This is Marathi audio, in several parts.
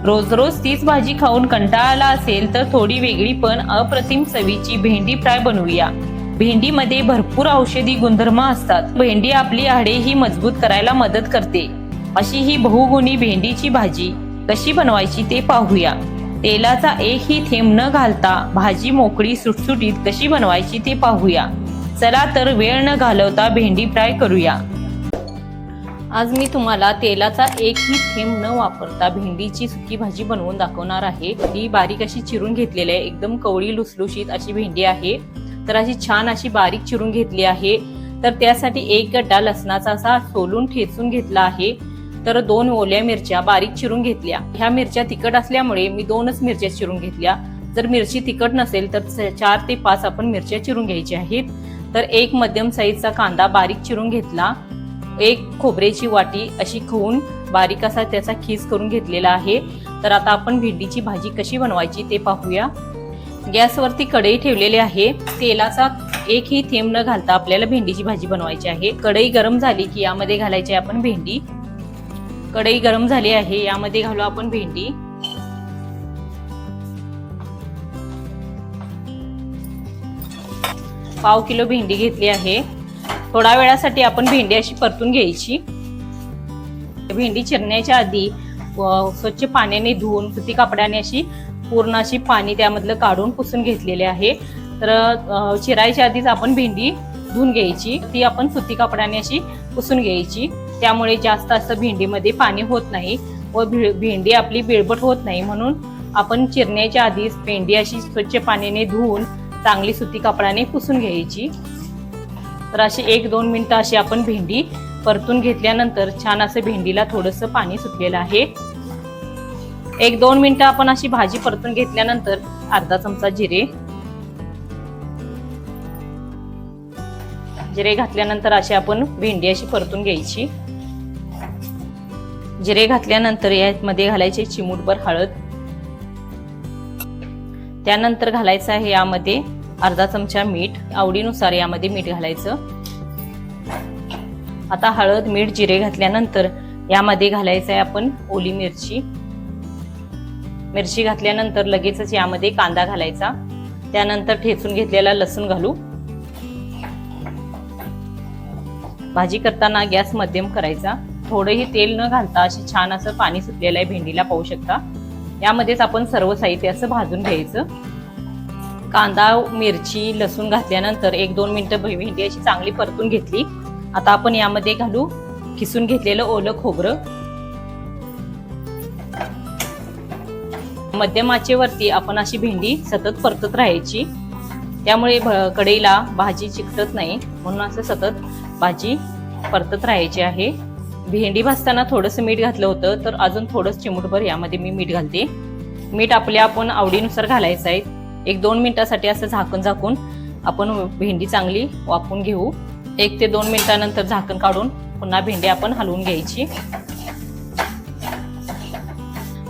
रोज रोज तीच भाजी खाऊन कंटाळा आला असेल तर थोडी वेगळी पण अप्रतिम चवीची भेंडी फ्राय बनवूया। भेंडीमध्ये भरपूर औषधी गुणधर्म असतात। भेंडी आपली हाडेही मजबूत करायला मदत करते। अशी ही बहुगुणी भेंडीची भाजी कशी बनवायची ते पाहूया। तेलाचा एकही थेंब न घालता भाजी मोकळी सुटसुटीत कशी बनवायची ते पाहूया। चला तर वेळ न घालवता भेंडी फ्राय करूया। आज मी तुम्हाला तेलाचा एकही थेंब न वापरता भेंडीची सुकी भाजी बनवून दाखवणार आहे। ही बारीक अशी चिरून घेतलेली आहे, एकदम कवळी लुसलुशीत अशी भेंडी आहे। तर अशी छान अशी बारीक चिरून घेतली आहे। तर त्यासाठी एक गड्डा लसणाचा असा सोलून ठेचून घेतला आहे। तर 2 ओल्या मिरच्या बारीक चिरून घेतल्या। ह्या मिरच्या तिखट असल्यामुळे मी 2च मिरच्या चिरून घेतल्या। जर मिरची तिखट नसेल तर 4 ते 5 आपण मिरच्या चिरून घ्यायच्या आहेत। तर एक मध्यम साईजचा कांदा बारीक चिरून घेतला। एक खोबऱ्याची वाटी अशी खवून बारीक असा त्याचा खीस करून घेतलेला आहे। तर आता आपण भेंडीची भाजी कशी बनवायची ते पाहूया। गॅसवरती कढई ठेवलेली आहे। तेलाचा एकही थेंब न घालता आपल्याला भेंडीची भाजी बनवायची आहे। कढई गरम झाली की यामध्ये घालायची आपण भेंडी। कढई गरम झाली आहे, यामध्ये घालू आपण भेंडी। पाव किलो भेंडी घेतली आहे। थोडा वेळासाठी आपण भेंडी अशी परतून घ्यायची। भेंडी चिरण्याच्या आधी स्वच्छ पाण्याने धुवून सुती कपड्याने अशी पूर्ण अशी पाणी त्यामधलं काढून पुसून घेतलेले आहे। तर चिरायच्या आधीच आपण भेंडी धुवून घ्यायची, ती आपण सुती कपड्याने अशी पुसून घ्यायची। त्यामुळे जास्त असं भेंडीमध्ये पाणी होत नाही व भेंडी आपली बिळबट होत नाही। म्हणून आपण चिरण्याच्या आधीच भेंडी अशी स्वच्छ पाण्याने धुवून चांगली सुती कपड्याने पुसून घ्यायची। तर अशी 1-2 मिनिटं अशी आपण भेंडी परतून घेतल्यानंतर छान असं भेंडीला थोडंसं पाणी सुटलेलं आहे। 1-2 मिनिटं आपण अशी भाजी परतून घेतल्यानंतर अर्धा चमचा जिरे घातल्यानंतर अशी आपण भेंडी अशी परतून घ्यायची। जिरे घातल्यानंतर यामध्ये घालायचे चिमूटभर हळद। त्यानंतर घालायचं आहे यामध्ये अर्धा चमचा मीठ, आवडीनुसार यामध्ये मीठ घालायचं। आता हळद, मीठ, जिरे घातल्यानंतर यामध्ये घालायचं आहे आपण ओली मिरची। मिरची घातल्यानंतर लगेचच यामध्ये कांदा घालायचा। त्यानंतर ठेचून घेतलेला लसूण घालू। भाजी करताना गॅस मध्यम करायचा। थोडंही तेल न घालता अशी छान असं पाणी सुटलेलं आहे भेंडीला, पाहू शकता। यामध्येच आपण सर्व साहित्य असं भाजून घ्यायचं। कांदा, मिरची, लसूण घातल्यानंतर 1-2 मिनिटं भेंडी अशी चांगली परतून घेतली। आता आपण यामध्ये घालू किसून घेतलेलं ओलं खोबरं। मध्यम आचेवरती आपण अशी भेंडी सतत परतत राहायची, त्यामुळे कढईला भाजी चिकटत नाही। म्हणून असं सतत भाजी परतत राहायची आहे। भेंडी भाजताना थोडंसं मीठ घातलं होतं, तर अजून थोडंसं चिमूटभर यामध्ये मी मीठ घालते। मीठ आपल्या आपण आवडीनुसार घालायचं आहे। 1-2 मिनिटासाठी असं झाकून आपण भेंडी चांगली वाफवून घेऊ। 1 ते 2 मिनिटानंतर झाकण काढून पुन्हा भेंडी आपण हलवून घ्यायची।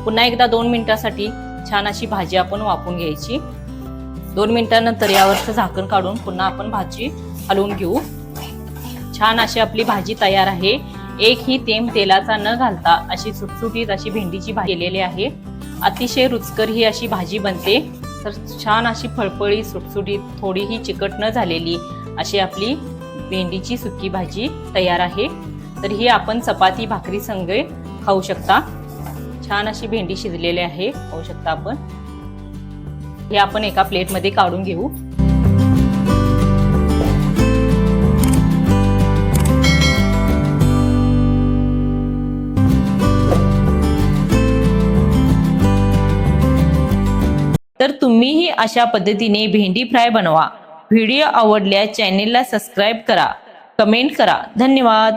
पुन्हा एकदा 2 मिनिटासाठी छान अशी भाजी आपण वाफवून घ्यायची। 2 मिनिटानंतर यावरचं झाकण काढून पुन्हा आपण भाजी हलवून घेऊ। छान अशी आपली भाजी तयार आहे। एकही थेंब तेलाचा न घालता अशी सुटसुटीत अशी भेंडीची भाजी केलेली आहे। अतिशय रुचकर ही अशी भाजी बनते। तर छान अशी फळफळी, सुटसुटीत, थोडीही चिकट न झालेली अशी आपली भेंडीची सुकी भाजी तयार आहे। तर ही आपण चपाती, भाकरी संग खाऊ शकता। छान अशी भेंडी शिजलेली आहे, पाहू शकता आपण। हे आपण एका प्लेटमध्ये काढून घेऊ। तर तुम्हीही अशा पद्धतीने भेंडी फ्राय बनवा। व्हिडिओ आवडल्यास चॅनेलला सबस्क्राइब करा, कमेंट करा। धन्यवाद।